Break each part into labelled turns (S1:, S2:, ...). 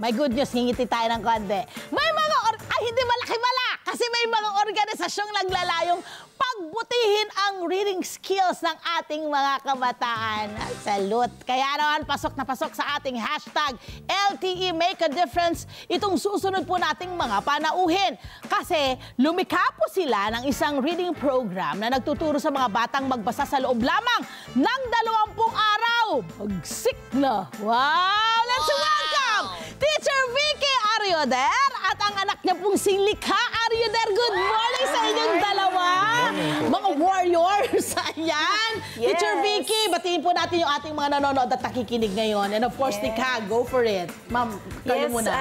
S1: may good news, hingiti tayo ng konti. May mga, hindi malaki-mala, kasi may mga organisasyong naglalayong pagbutihin ang reading skills ng ating mga kabataan. Salute! Kaya naman, pasok na pasok sa ating hashtag LTE Make a Difference itong susunod po nating mga panauhin. Kasi lumikha po sila ng isang reading program na nagtuturo sa mga batang magbasa sa loob lamang ng 20 araw. Magsik na! Wow! Let's welcome Teacher Vicky Arioder at ang anak niya pong si Likha Arioder. Good morning sa inyong dalawa! Mga warriors! Ayan! Yes. Teacher Vicky, batiin po natin yung ating mga nanonood at nakikinig ngayon. And of course, Likha, go for it. Ma'am, kayo muna.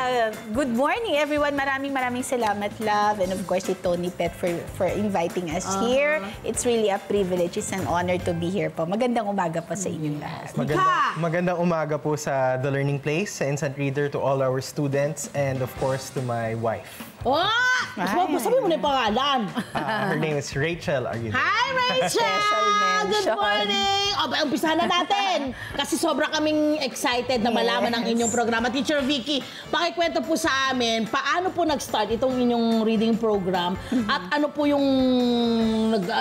S2: Good morning, everyone. Maraming salamat, love. And of course, si Tony Pet for inviting us here. It's really a privilege. It's an honor to be here po. Magandang umaga po sa inyong lahat.
S3: Magandang umaga po sa The Learning Place, sa Instant Reader, to all our students, and of course, to my wife.
S1: Sabi mo na yung pangalan.
S3: Her name is Rachel.
S1: Hi, Rachel! Good morning! Umpisahan na natin. Kasi sobra kaming excited na malaman ang inyong programa. Teacher Vicky, pakikwento po sa amin, paano po nag-start itong inyong reading program? At ano po yung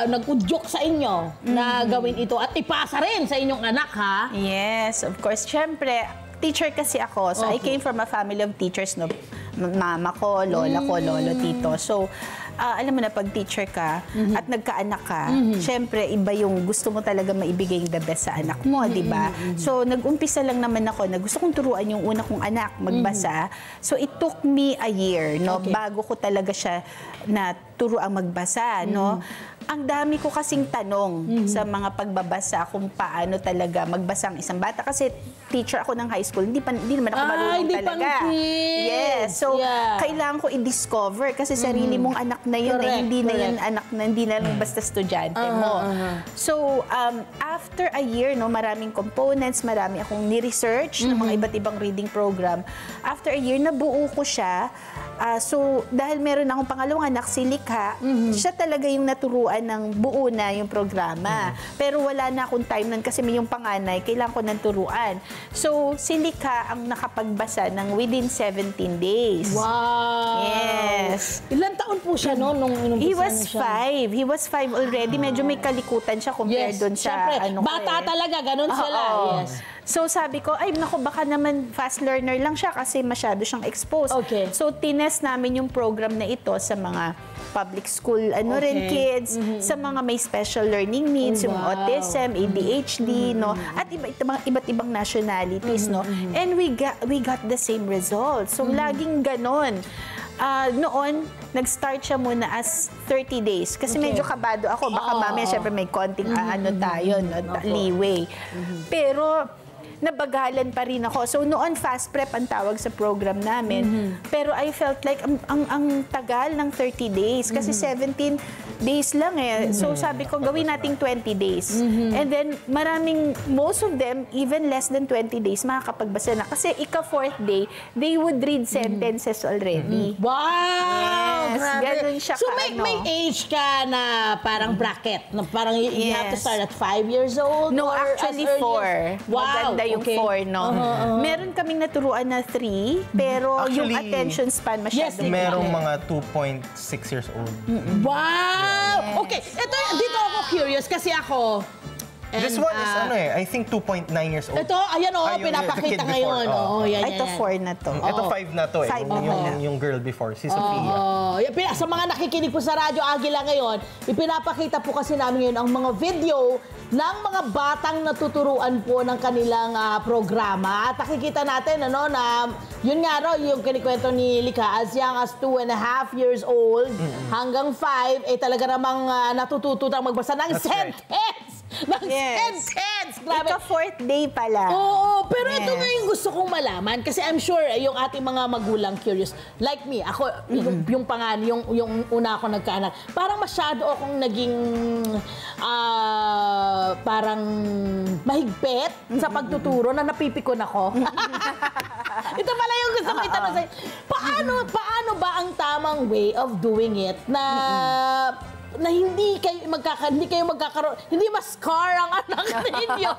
S1: nag-udyok sa inyo na gawin ito? At ipasa rin sa inyong anak, ha?
S2: Yes, of course. Siyempre, teacher kasi ako. So, I came from a family of teachers, no? Mama ko, lola ko, lolo, tito. So, alam mo na, pag teacher ka at nagkaanak ka, syempre, iba yung gusto mo talaga maibigay yung the best sa anak mo, di ba? So, nag-umpisa lang naman ako na gusto kong turuan yung una kong anak magbasa. So, it took me a year, no? Bago ko talaga siya na turuan magbasa, no? Ang dami ko kasing tanong sa mga pagbabasa kung paano talaga magbasa ang isang bata. Kasi teacher ako ng high school, hindi naman ako marunong talaga. Yes. So, kailangan ko i-discover kasi sarili mong anak na yun. Hindi na lang basta estudyante mo. So, after a year, no, maraming components, marami akong ni-research ng mga iba't ibang reading program. After a year, nabuo ko siya. So, dahil meron akong pangalawang anak, si Likha, siya talaga yung naturuan ng buo na yung programa. Pero wala na akong time nun kasi may yung panganay, kailangan ko ng turuan. So, si Likha ang nakapagbasa ng within 17 days.
S1: Wow!
S2: Yes.
S1: Ilan taon po siya no, nung
S2: He was 5. He was 5 already. Medyo may kalikutan siya compared doon sa ano ko.
S1: Bata talaga, ganun sila. Yes.
S2: So sabi ko, ay naku, baka naman fast learner lang siya kasi masyado siyang exposed.
S1: Okay.
S2: So tinest namin yung program na ito sa mga public school rin kids, sa mga may special learning needs, yung autism, ADHD, no, at iba't ibang nationalities, no. And we got the same results. So laging ganon. Noon, nag-start siya muna as 30 days. Kasi medyo kabado ako. Baka mamaya, syempre may konting leeway. Pero, nabagalan pa rin ako. So, noon, fast prep ang tawag sa program namin. Pero I felt like ang tagal ng 30 days. Kasi 17 days lang eh. So, sabi ko, gawin nating 20 days. And then, most of them, even less than 20 days, makakapagbasa na. Kasi ika-4th day, they would read sentences already.
S1: Wow!
S2: Yes, ganun siya.
S1: So, may age ka na parang bracket? Na parang you have to start at 5 years old?
S2: No, actually 4.
S1: Wow!
S2: Maganda yung 4, no? Meron kaming naturuan na 3, pero actually, yung attention span masyado.
S3: Merong mga 2.6 years old.
S1: Wow! Yes. Okay, dito ako curious kasi ako...
S3: This one is I think 2.9 years old.
S1: Ito, ayan pinapakita ngayon.
S2: Ito 4 na to.
S3: Ito 5 na to yung girl before, si Sophia.
S1: Sa mga nakikinig po sa Radyo Agila ngayon, ipinapakita po kasi namin ngayon ang mga video ng mga batang natuturuan po ng kanilang programa. At nakikita natin na yun nga yung kinikwento ni Likha, as young as 2.5 years old hanggang 5, talaga namang natututo ng magbasa ng sentence. Sentence! Grabe.
S2: Ika-4th day pala.
S1: Oo, pero ito nga yung gusto kong malaman kasi I'm sure yung ating mga magulang curious. Like me, ako, yung pangalan, yung una ako nagkaanak, parang masyado akong naging parang mahigpit sa pagtuturo na napipikon ako. Ito pala yung gusto ko itanong sa'yo. Paano ba ang tamang way of doing it na na hindi kayo magkakaroon, hindi ma-scar ang anak ninyo.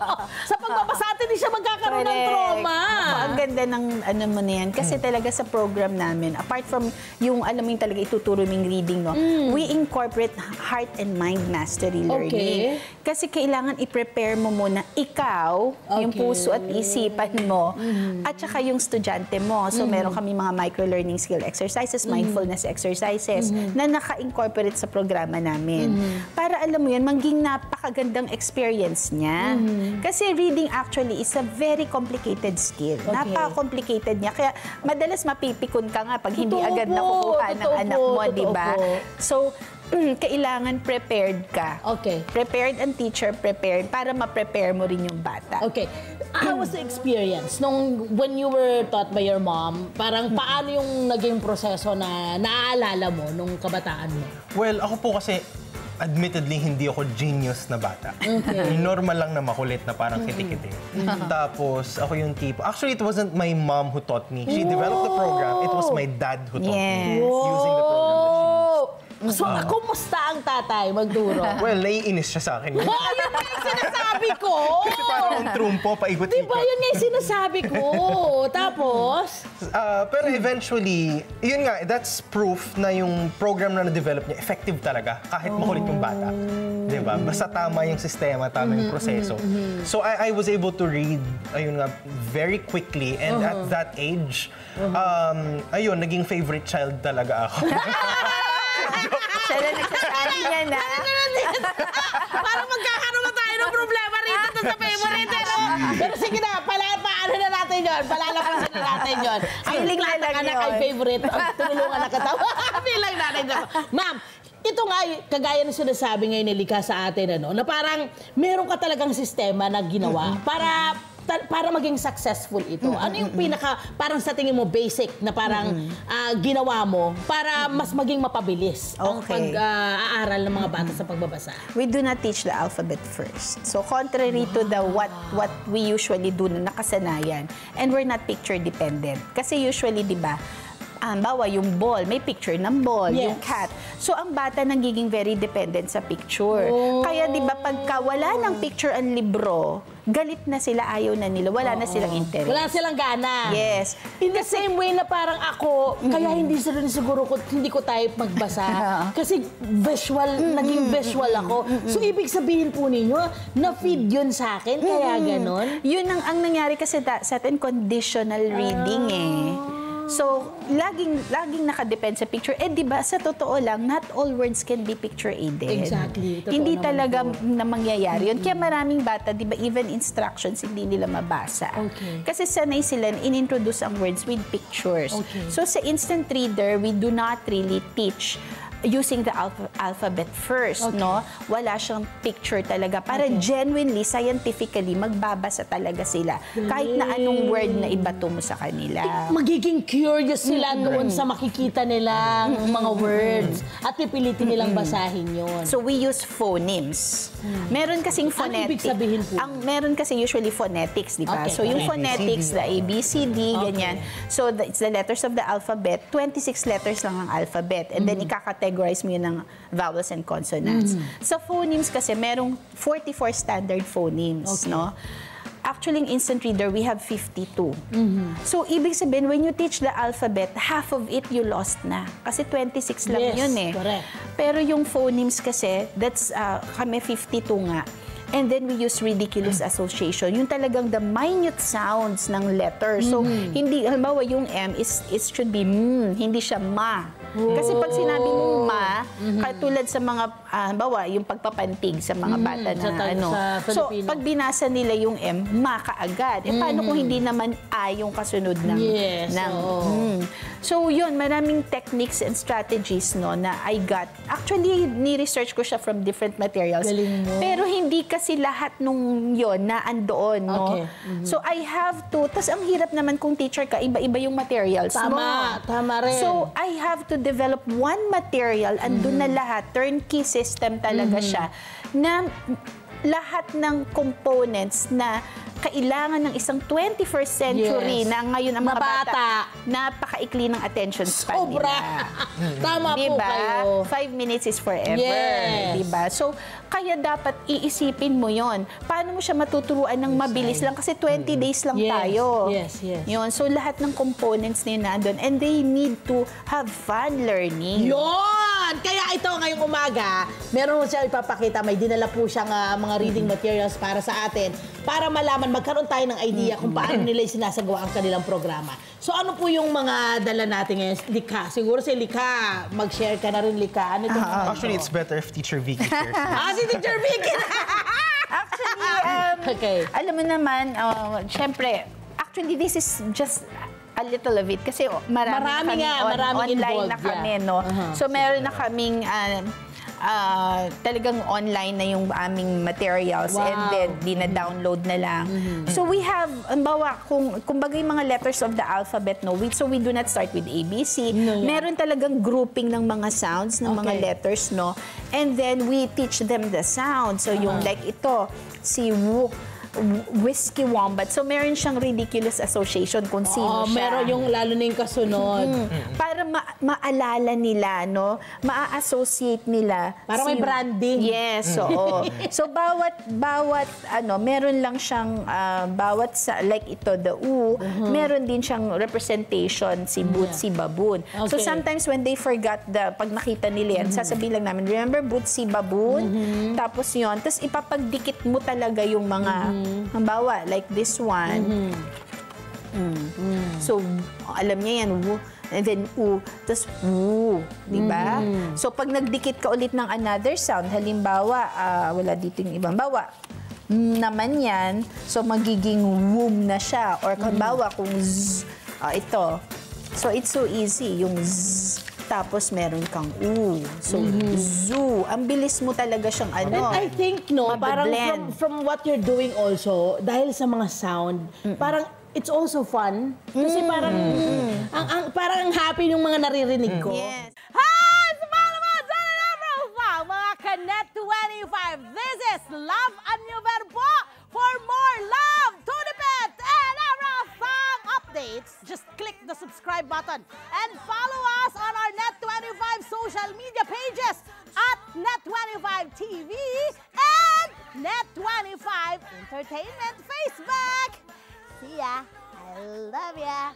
S1: Sa pagbabasa, hindi siya magkakaroon ng trauma.
S2: Ako, ang ganda ng ano mo na yan. Kasi talaga sa program namin, apart from yung, alam mo yung talaga ituturo ming reading, no, we incorporate heart and mind mastery learning. Kasi kailangan i-prepare mo muna ikaw, yung puso at isipan mo, at saka yung estudyante mo. So, meron kami mga micro-learning skill exercises, mindfulness exercises, na naka-incorporate sa programa namin. Para alam mo yun, maging napakagandang experience niya. Kasi reading actually is a very complicated skill. Napaka-complicated niya. Kaya madalas mapipikon ka nga pag hindi agad nakukuha ng anak mo, di ba? So, kailangan prepared ka. Prepared ang teacher, prepared para ma-prepare mo rin yung bata.
S1: How was the experience when you were taught by your mom? Parang paano yung naging proseso na naaalala mo nung kabataan mo?
S3: Well, ako po kasi admittedly, hindi ako genius na bata. Normal lang na makulit na parang kiti-kiti. Tapos, ako yung tipo. Actually, it wasn't my mom who taught me. She developed the program. It was my dad who taught me using the program that she used.
S1: So, kumusta ang tatay magduro?
S3: Well, naiinis siya sa akin.
S1: Yun nga yung sinasabi ko!
S3: Kasi parang ang trumpo, paikot-ikot.
S1: Diba yun nga yung sinasabi ko? Tapos?
S3: Pero eventually, yun nga, that's proof na yung program na na-develop niya, effective talaga, kahit makulit yung bata. Diba? Basta tama yung sistema, tama yung proseso. So I was able to read, ayun nga, very quickly. And at that age, ayun, naging favorite child talaga ako.
S2: Siya na nagsasabi niya na.
S1: Parang magkakaroon na tayo ng problema rito sa favorite. Pero sige na, paano na natin yun? Palalapasin na natin yun.
S2: Feeling na lang
S1: anak
S2: yun.
S1: ay favorite. Tulungan na kita. Feeling natin yun. Ma'am, ito nga, kagaya ng sinasabi ngayon ni Lika sa atin, na parang meron ka talagang sistema na ginawa para maging successful ito. Ano yung parang sa tingin mo, basic na parang ginawa mo para mas maging mapabilis ang pag-aaral ng mga bata sa pagbabasa?
S2: We do not teach the alphabet first. So, contrary to the what we usually do na nakasanayan, and we're not picture dependent. Kasi usually, di ba, bawa yung ball, may picture ng ball, yung cat. So, ang bata nagiging very dependent sa picture. Kaya, di ba, pagka wala ng picture ang libro, galit na sila, ayaw na nila, wala na silang interest.
S1: Wala silang gana.
S2: Yes.
S1: In the same way na parang ako, kaya hindi siguro hindi ko type magbasa. Kasi naging visual ako. So, ibig sabihin po ninyo, na-feed yun sa akin, kaya ganon?
S2: Yun ang nangyari kasi sa atin, conditional reading So, laging nakadepend sa picture. Di ba, sa totoo lang, not all words can be picture-aided.
S1: Exactly.
S2: Hindi talaga na mangyayari yun. Kaya maraming bata, di ba, even instructions, hindi nila mabasa. Kasi sanay sila in-introduce ang words with pictures. So, sa instant reader, we do not really teach using the alphabet first, no? Wala siyang picture talaga. Para genuinely, scientifically, magbabasa talaga sila. Kahit na anong word na ibato mo sa kanila.
S1: Magiging curious sila doon sa makikita nilang mga words at pipilitin nilang basahin yun.
S2: So, we use phonemes. Meron kasing phonetics.
S1: Ano ibig sabihin po?
S2: Meron kasi usually phonetics, di ba? So, yung phonetics, the A, B, C, D, ganyan. So, it's the letters of the alphabet. 26 letters lang ang alphabet. And then, ikakategorize mo yun ng vowels and consonants. Sa phonemes kasi, merong 44 standard phonemes, no? Actually, in instant reader, we have 52. So, ibig sabihin, when you teach the alphabet, half of it you lost na. Kasi 26 lang yun
S1: correct.
S2: Pero yung phonemes kasi, that's kami 52 nga. And then we use ridiculous association. Yung talagang the minute sounds ng letter. So, hindi, halimbawa yung M, it should be hindi siya ma. Kasi pag sinabi mong ma, katulad sa mga, halimbawa, yung pagpapantig sa mga bata na so, pag binasa nila yung M, ma kaagad. Paano kung hindi naman A yung kasunod ng... So, yun, maraming techniques and strategies na I got. Actually, ni-research ko siya from different materials. Pero hindi kasi lahat nung yon na andoon, no? So, I have to, tas ang hirap naman kung teacher ka, iba-iba yung materials mo.
S1: Tama rin.
S2: So, I have to develop one material, andun na lahat, turnkey system talaga siya, na lahat ng components na kailangan ng isang 21st century
S1: Yes.
S2: na ngayon ang mga
S1: Mabata.
S2: bata, napakaikli ng attention span
S1: Sobra.
S2: nila.
S1: Tama po
S2: Diba?
S1: kayo.
S2: 5 minutes is forever.
S1: Yes.
S2: Diba? So, kaya dapat iisipin mo yon. Paano mo siya matuturuan ng mabilis lang? Kasi 20 days lang
S1: Yes,
S2: tayo.
S1: yes, yes.
S2: Yun. So, lahat ng components na yun nandun. And they need to have fun learning.
S1: Yun! Kaya ito ngayong umaga, meron siya ipapakita. May dinala po siyang mga reading materials para sa atin para malaman, magkaroon tayo ng idea kung paano nila sinasagawa ang kanilang programa. So ano po yung mga dala natin ngayon? Lika. Siguro si Lika, mag-share ka na rin, Lika. Ano itong mga
S3: Actually, it's better if Teacher Vicky shares.
S1: si Teacher Vicky na!
S2: Actually,
S1: Okay.
S2: alam mo naman, syempre, actually, this is just a little of it. Kasi
S1: Maraming
S2: online
S1: involved,
S2: na kami,
S1: yeah.
S2: no? So, meron na kaming talagang online na yung aming materials
S1: Wow.
S2: and then dina-download na lang. So we have, bawa, kumbaga yung mga letters of the alphabet, no? So we do not start with ABC.
S1: No, yeah.
S2: Meron talagang grouping ng mga sounds, ng mga
S1: Okay.
S2: letters, no? And then we teach them the sound. So yung like ito, si Whiskey Wombat. So meron siyang ridiculous association kung sino siya.
S1: Meron yung lalo na yung kasunod.
S2: Para maalala nila, no? Maa-associate nila.
S1: Para may branding.
S2: Yes, oo. So, bawat, meron lang siyang, bawat, like ito, the U, meron din siyang representation, si Bootsy Baboon. So,
S1: Okay.
S2: sometimes when they forgot pag nakita nila yan, sasabihin lang namin, remember Bootsy Baboon? Tapos yun, tapos ipapagdikit mo talaga yung mga, halimbawa, like this one. So, alam niya yan, and then tapos di ba? So, pag nagdikit ka ulit ng another sound, halimbawa, wala dito yung ibang bawa, naman yan, so magiging wum na siya. Or halimbawa, kung z, ito. So, it's so easy, yung z, tapos meron kang u. So, zoo. Ang bilis mo talaga siyang
S1: And I think, no, parang
S2: Mabe-blend.
S1: from what you're doing also, dahil sa mga sound, parang it's also fun. Kasi parang, parang ang happy yung mga naririnig ko.
S2: Yes.
S1: Hi! Sa mga naman, mga Kanet 25. This is Love and New Verbo. For more love, Tunipet, and Song updates, just click the subscribe button and follow us on our Net25 social media pages at Net25 TV and Net25 Entertainment Facebook. See ya. I love ya.